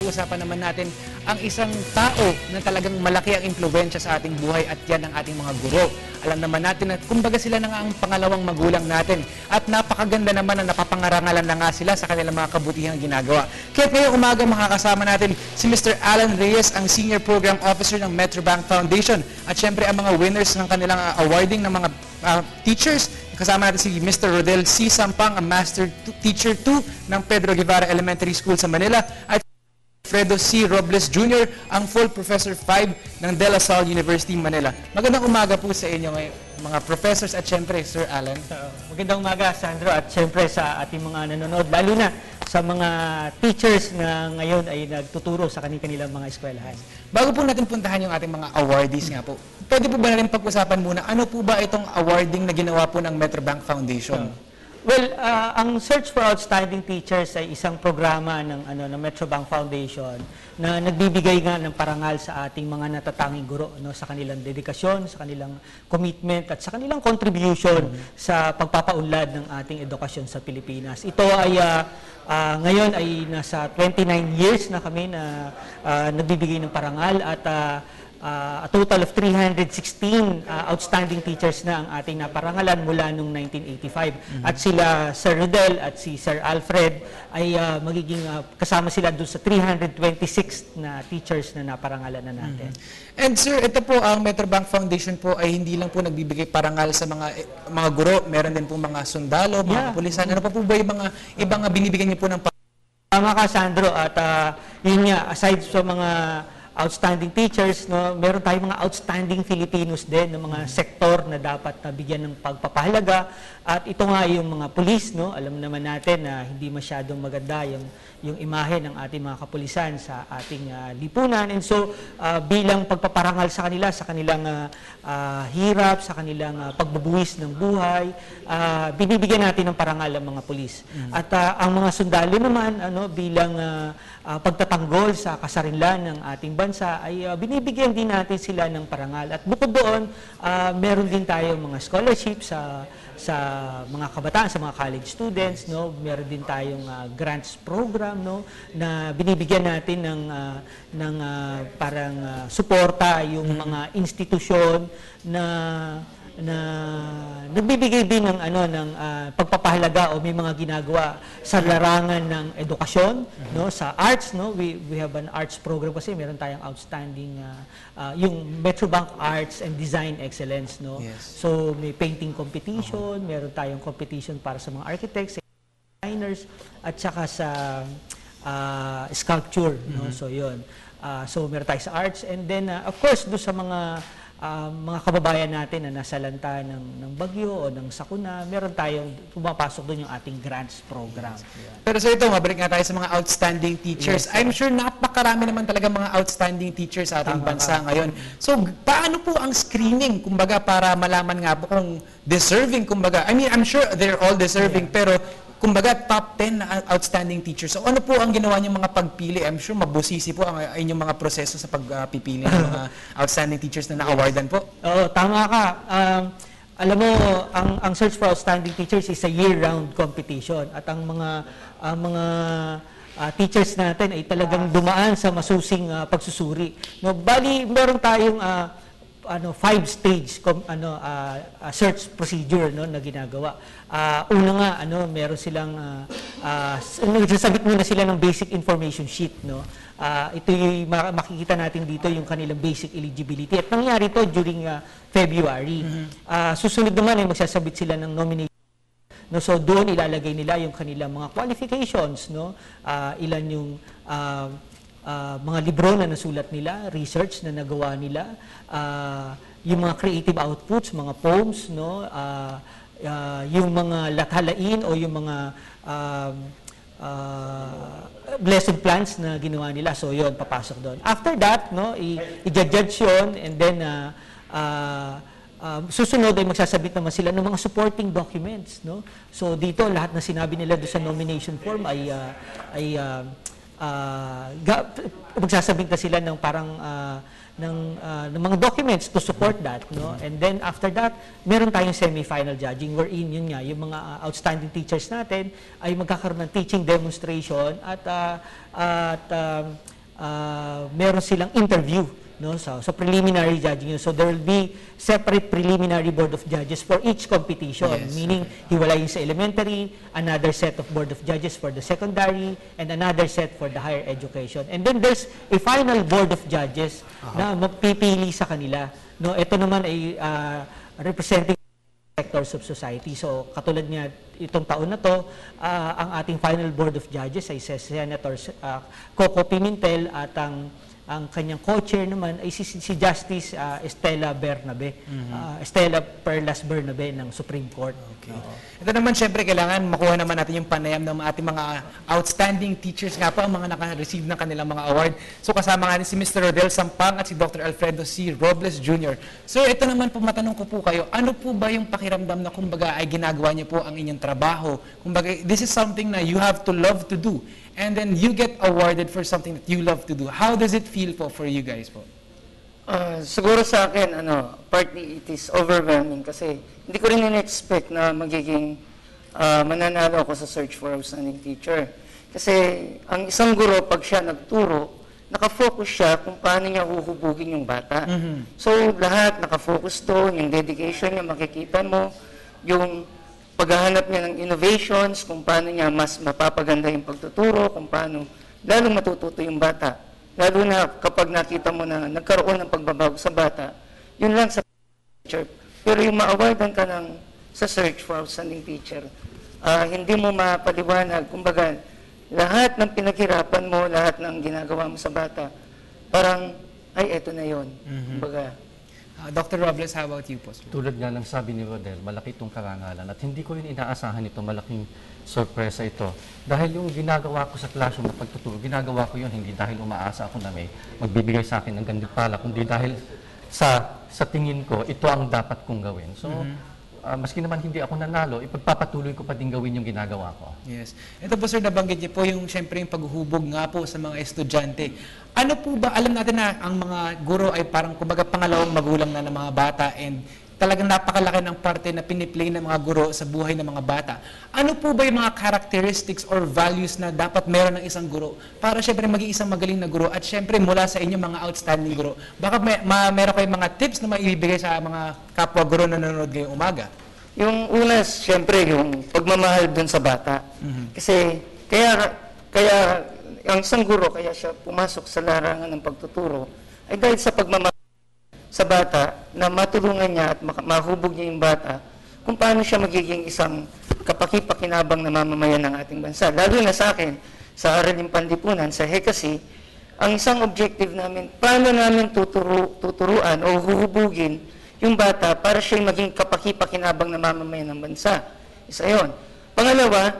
Usapan naman natin ang isang tao na talagang malaki ang impluwensya sa ating buhay at yan ang ating mga guro. Alam naman natin na kumbaga sila na nga ang pangalawang magulang natin at napakaganda naman na napapangarangalan na nga sila sa kanilang mga kabutihang ginagawa. Kaya ngayong umaga makakasama natin si Mr. Alan Reyes, ang Senior Program Officer ng Metrobank Foundation at syempre ang mga winners ng kanilang awarding ng mga teachers. Kasama natin si Mr. Rodel C. Sampang, ang Master Teacher 2 ng Pedro Guevara Elementary School sa Manila at Fredo C. Robles Jr., ang Full Professor 5 ng De La Salle University, Manila. Magandang umaga po sa inyo mga professors at syempre Sir Alan. Magandang umaga, Sandro, at syempre sa ating mga nanonood, lalo na sa mga teachers na ngayon ay nagtuturo sa kanilang mga eskwelahan. Bago po natin puntahan yung ating mga awardees nga po, pwede po ba natin pag-usapan muna, ano po ba itong awarding na ginawa po ng Metrobank Foundation? Well, ang Search for Outstanding Teachers ay isang programa ng Metrobank Foundation na nagbibigay nga ng parangal sa ating mga natatanging guro sa kanilang dedikasyon, sa kanilang commitment at sa kanilang contribution sa pagpapaunlad ng ating edukasyon sa Pilipinas. Ito ay ngayon ay nasa 29 years na kami na nagbibigay ng parangal at a total of 316 outstanding teachers na ang ating naparangalan mula noong 1985. At sila Sir Rodel at si Sir Alfred ay magiging kasama sila doon sa 326 na teachers na naparangalan na natin. And sir, ito po ang Metrobank Foundation po ay hindi lang po nagbibigay parangal sa mga guro, meron din po mga sundalo, mga kapulisan. Ano pa po ba yung mga ibang binibigyan niyo po ng Tama ka, Sandro, at yun nga, aside sa mga outstanding teachers, meron tayong mga outstanding Filipinos din ng mga sektor na dapat bigyan ng pagpapahalaga. At ito nga yung mga pulis, alam naman natin na hindi masyadong maganda yung imahe ng ating mga kapulisan sa ating lipunan. And so, bilang pagpaparangal sa kanilang hirap, sa kanilang pagbubuwis ng buhay, binibigyan natin ng parangal ang mga pulis. At ang mga sundalo naman, bilang pagtatanggol sa kasarinlan ng ating bansa, ay binibigyan din natin sila ng parangal. At bukod doon, meron din tayong mga scholarships sa mga kabataan, sa mga college students, meron din tayong grants program na binibigyan natin ng parang suporta yung mga institusyon na nagbibigay din ng pagpapahalaga o may mga ginagawa sa larangan ng edukasyon, sa arts, we have an arts program kasi meron tayong outstanding yung Metrobank Arts and Design Excellence, So may painting competition, meron tayong competition para sa mga architects, designers at saka sa sculpture, So yun. So meron tayo sa arts, and then of course do sa mga kababayan natin na nasa lanta ng bagyo o ng sakuna, meron tayong pumapasok doon yung ating grants program. Pero so ito, mabalik nga tayo sa mga outstanding teachers. I'm sure napakarami naman talaga mga outstanding teachers sa ating bansa ngayon. So paano po ang screening, kumbaga, para malaman nga po kung deserving, kumbaga, I mean, I'm sure they're all deserving, pero kumbaga, top 10 na outstanding teachers. So, ano po ang ginawa niyong mga pagpili? I'm sure mabusisi po ang inyong mga proseso sa pagpipili ng mga outstanding teachers na na-awardan po. Oo, tama ka. Alam mo, ang Search for Outstanding Teachers is a year-round competition. At ang mga teachers natin ay talagang dumaan sa masusing pagsusuri. Bali, meron tayong 5-stage search procedure na ginagawa. Una nga, meron silang nagsasabit muna sila ng basic information sheet, ito yung makikita natin dito yung kanilang basic eligibility. At nangyari ito during February. Susunod naman ay magsasabit sila ng nomination. So doon ilalagay nila yung kanilang mga qualifications, ilan yung mga libro na nasulat nila, research na nagawa nila, yung mga creative outputs, mga poems, yung mga lathalain o yung mga lesson plans na ginawa nila. So yun, papasok doon. After that, i-judge yun, and then susunod ay magsasabit naman sila ng mga supporting documents. So dito, lahat na sinabi nila doon sa nomination form ay magsasabit na sila ng parang ng mga documents to support that, And then after that, meron tayong semi-final judging wherein yun nga, yung mga outstanding teachers natin ay magkakaroon ng teaching demonstration at meron silang interview, no, so preliminary judging. So there will be separate preliminary board of judges for each competition, Yes, meaning hiwalayin sa elementary, another set of board of judges for the secondary, and another set for the higher education. And then there's a final board of judges na magpipili sa kanila, no. Ito naman ay representing sectors of society. So katulad niya itong taon na to, ang ating final board of judges ay si Senator Coco Pimentel, at ang kanyang co-chair naman ay si Justice Estela Bernabe, Estela Perlas Bernabe ng Supreme Court. Okay. Ito naman, syempre, kailangan makuha naman natin yung panayam ng ating mga outstanding teachers nga po, ang mga naka-receive ng kanilang mga award. So kasama nga si Mr. Rodel Sampang at si Dr. Alfredo C. Robles Jr. So ito naman po, matanong ko po kayo, ano po ba yung pakiramdam na kumbaga ay ginagawa niyo po ang inyong trabaho? Kumbaga, this is something na you have to love to do. And then you get awarded for something that you love to do. How does it feel po for you guys po? Siguro sa akin, partly it is overwhelming kasi hindi ko rin in-expect na magiging mananalo ako sa Search for Outstanding Teacher. Kasi ang isang guro, pag siya nagturo, nakafocus siya kung paano niya huhubugin yung bata. So lahat nakafocus doon, yung dedication niya, makikita mo, yung paghahanap niya ng innovations, kung paano niya mas mapapaganda yung pagtuturo, kung paano lalong matututo yung bata. Lalo na kapag nakita mo na nagkaroon ng pagbabago sa bata, yun lang sa teacher. Pero yung ma-awardan ka sa Search for Outstanding Teacher, hindi mo mapaliwanag. Kumbaga, lahat ng pinaghirapan mo, lahat ng ginagawa mo sa bata, parang, ay, eto na yun. Kumbaga, Dr. Robles, how about you po? Tulad nga ng sabi ni Rodel, malaki itong karangalan at hindi ko rin inaasahan ito, malaking sorpresa ito. Dahil yung ginagawa ko sa classroom na pagtuturo, ginagawa ko yun hindi dahil umaasa ako na may magbibigay sa akin ng gantimpala, kundi dahil sa tingin ko, ito ang dapat kong gawin. So, maski naman hindi ako nanalo, ipagpapatuloy ko pa din gawin yung ginagawa ko. Yes. Ito po sir, nabanggit niyo po yung siyempre yung paghuhubog nga po sa mga estudyante. Ano po ba, alam natin na ang mga guro ay parang kumbaga pangalawang magulang na ng mga bata and talagang napakalaki ng parte na piniplay ng mga guro sa buhay ng mga bata. Ano po ba yung mga characteristics or values na dapat meron ng isang guro para syempre maging isang magaling na guro at syempre mula sa inyo mga outstanding guro? Baka meron kayong mga tips na maibibigay sa mga kapwa guro na nanonood ngayong umaga? yung una, syempre, yung pagmamahal dun sa bata. Kasi, kaya ang isang guro, kaya siya pumasok sa larangan ng pagtuturo, ay dahil sa pagmamahal sa bata, na matulungan niya at mahubog niya yung bata, kung paano siya magiging isang kapaki-pakinabang na mamamayan ng ating bansa. Lalo na sa akin, sa Araling Panlipunan, sa HECASI, ang isang objective namin, paano namin tuturuan o huhubugin yung bata para siya maging kapaki-pakinabang na mamamayan ng bansa. Isa yun. Pangalawa,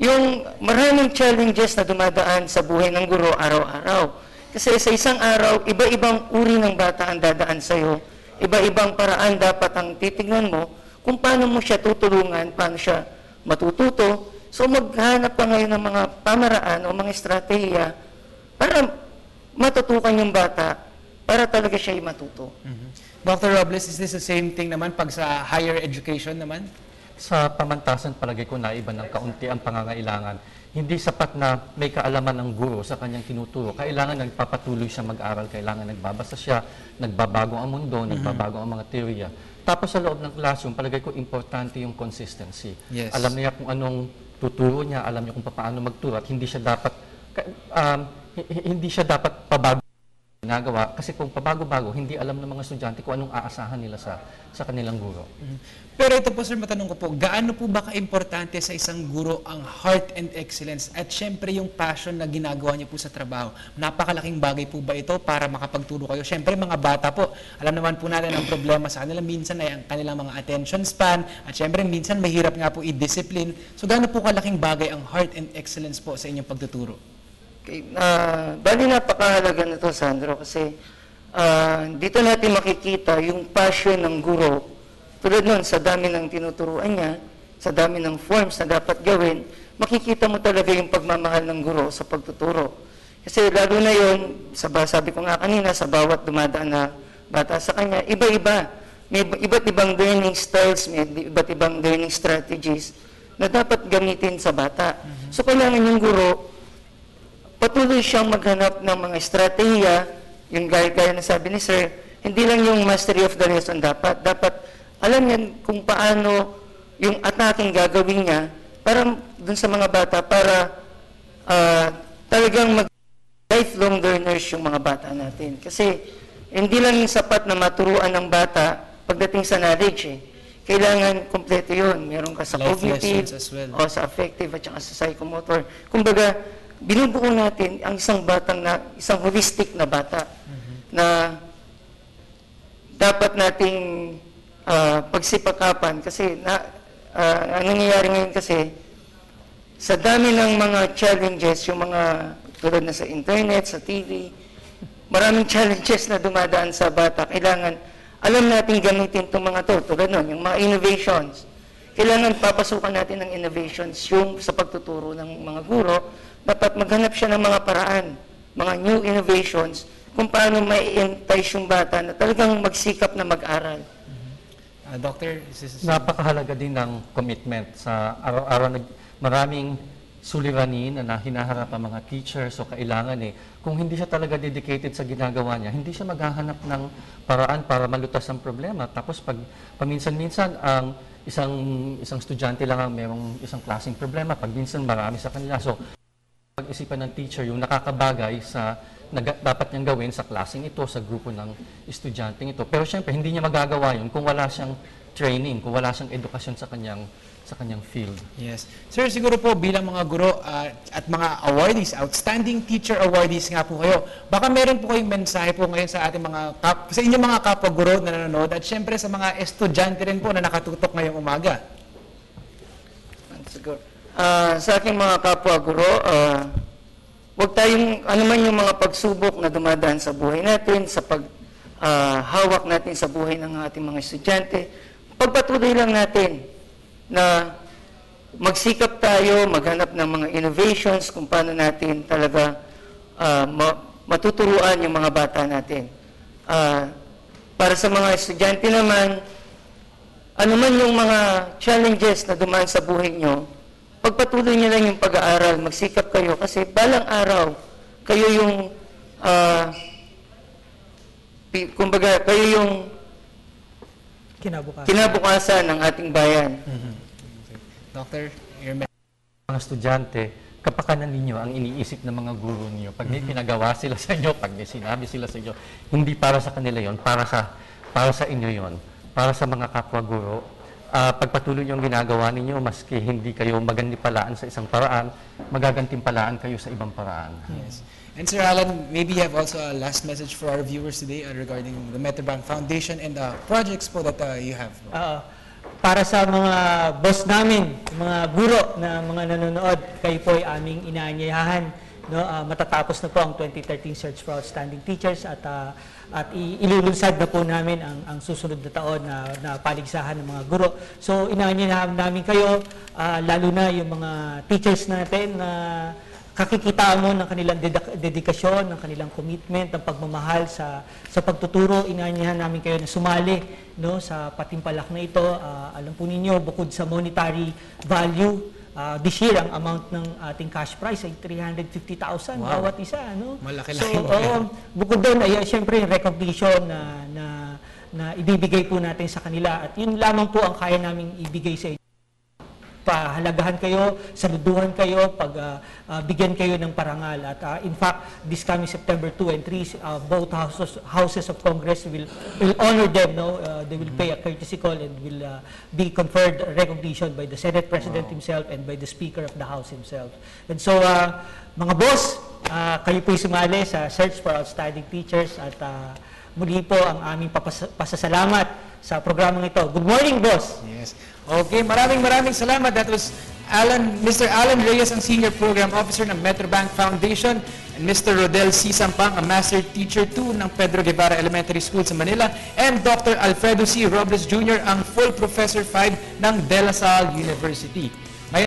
yung maraming challenges na dumadaan sa buhay ng guro araw-araw. Kasi sa isang araw, iba-ibang uri ng bata ang dadaan sa'yo. Iba-ibang paraan dapat ang titignan mo kung paano mo siya tutulungan, paano siya matututo. So maghanap ka ngayon ng mga pamaraan o mga estratehiya para matutukan yung bata, para talaga siya matuto. Dr. Robles, is this the same thing naman pag sa higher education naman? Sa pamantasan, palagay ko na iba ng kaunti ang pangangailangan. Hindi sapat na may kaalaman ng guro sa kanyang tinuturo. Kailangan nagpapatuloy siya mag-aral, kailangan nagbabasa siya, nagbabago ang mundo, nagbabago ang mga teorya. Tapos sa loob ng classroom, palagay ko importante yung consistency. Yes. Alam niya kung anong tuturo niya, alam niya kung paano magturo at hindi siya dapat pabago ginagawa. Kasi kung pabago-bago, hindi alam ng mga estudyante kung anong aasahan nila sa kanilang guro. Pero ito po sir, matanong ko po, gaano po ba ka-importante sa isang guro ang heart and excellence at syempre yung passion na ginagawa niyo po sa trabaho? Napakalaking bagay po ba ito para makapagturo kayo? Syempre mga bata po, alam naman po natin ang problema sa kanila minsan ay ang kanilang mga attention span at syempre minsan mahirap nga po i-discipline. So gaano po kalaking bagay ang heart and excellence po sa inyong pagtuturo? Okay. Bali napakahalaga na to, Sandro, kasi dito natin makikita yung passion ng guro. Tulad nun, sa dami ng tinuturuan niya, sa dami ng forms na dapat gawin, makikita mo talaga yung pagmamahal ng guro sa pagtuturo. Kasi lalo na yun, sabi ko nga kanina, sa bawat dumadaan na bata sa kanya, iba-iba. May iba't ibang learning styles, may iba't ibang learning strategies na dapat gamitin sa bata. So kailangan yung guro, patuloy siyang maghanap ng mga estratehiya, yung gaya na sabi ni Sir, hindi lang yung mastery of the lesson dapat alam niya kung paano yung attacking gagawin niya para dun sa mga bata para talagang lifelong learners yung mga bata natin. Kasi hindi lang yung sapat na maturuan ng bata pagdating sa knowledge eh. Kailangan kompleto yun. Meron ka sa Life cognitive, lessons as well. o sa affective at saka sa psychomotor. Kumbaga, binubuo natin ang isang holistic na bata na dapat nating pagsipakapan kasi ang nangyayari ngayon kasi sa dami ng mga challenges, yung mga tulad na sa internet, sa TV, maraming challenges na dumadaan sa bata. Kailangan, alam natin gamitin itong mga tulad nun, yung mga innovations. Kailangan papasukan natin ng innovations yung sa pagtuturo ng mga guro. Dapat maghanap siya ng mga paraan, mga new innovations, kung paano may entice yung bata na talagang magsikap na mag-aral. Doctor, Napakahalaga din ng commitment sa araw-araw. Maraming suliranin na hinaharap ang mga teachers o kailangan kung hindi siya talaga dedicated sa ginagawa niya, hindi siya maghahanap ng paraan para malutas ang problema. Tapos pag paminsan-minsan ang isang estudyante lang ang mayroong isang klaseng problema, pag minsan marami sa kanila. So pag-isipan ng teacher yung nakakabagay sa dapat niyang gawin sa klaseng ito, sa grupo ng estudyanteng ito. Pero syempre, hindi niya magagawa yun kung wala siyang training, kung wala siyang edukasyon sa kanyang field. yes. Sir, siguro po bilang mga guro at mga awardees, outstanding teacher awardees nga po kayo, baka meron po kayong mensahe po ngayon sa ating sa inyong mga kapwa guro na nanonood at syempre sa mga estudyante rin po na nakatutok ngayong umaga. Siguro. Sa aking mga kapwa guro, huwag tayong, man yung mga pagsubok na dumadaan sa buhay natin, sa paghawak natin sa buhay ng ating mga estudyante, pagpatuloy lang natin na magsikap tayo, maghanap ng mga innovations kung paano natin talaga matuturuan yung mga bata natin. Para sa mga estudyante naman, ano man yung mga challenges na dumaan sa buhay nyo, pagpatuloy nyo lang yung pag-aaral, magsikap kayo kasi balang araw, kayo yung, kumbaga, kayo yung kinabukasan ng ating bayan. Doctor, your Mga estudyante, kapakanan ninyo ang iniisip ng mga guro niyo. Pag may pinagawa sila sa inyo, pag may sinabi sila sa inyo, hindi para sa kanila yon, para sa inyo yon, para sa mga kapwa guro. Pagpatuloy yung ginagawa ninyo, maski hindi kayo magantimpalaan sa isang paraan, magagantimpalaan kayo sa ibang paraan. Yes. And Sir Alan, maybe you have also a last message for our viewers today regarding the Metrobank Foundation and the projects po that you have. Para sa mga boss namin, mga guro na mga nanonood, kayo po ay aming inaanyayahan. Matatapos na po ang 2013 Search for Outstanding Teachers at ilulunsad na po namin ang susunod na taon na paligsahan ng mga guro. So inaanyayahan namin kayo, lalo na yung mga teachers natin na kakikitaan mo ng kanilang dedikasyon, ng kanilang commitment, ng pagmamahal sa pagtuturo. Inaanyayahan namin kayo na sumali sa patimpalak na ito. Alam po ninyo, bukod sa monetary value, this year, ang amount ng ating cash prize ay 350,000 bawat isa. Malaki so, lang. bukod doon, ay siyempre recognition na ibibigay po natin sa kanila. At yun lamang po ang kaya naming ibigay sa inyo. Pahalagahan kayo, saluduhan kayo, bigyan kayo ng parangal. At in fact, this coming September 2 and 3, both houses of Congress will honor them. They will pay a courtesy call and will be conferred recognition by the Senate President himself and by the Speaker of the House himself. And so, mga boss, kayo po'y sumali sa Search for Outstanding Teachers at muli po ang aming pasasalamat sa programang ito. Good morning, boss! Yes. Okay, maraming salamat. That was Mr. Alan Reyes, ang Senior Program Officer ng Metrobank Foundation, and Mr. Rodel C. Sampang, ang Master Teacher 2 ng Pedro Guevara Elementary School sa Manila, and Dr. Alfredo C. Robles Jr., ang Full Professor 5 ng De La Salle University.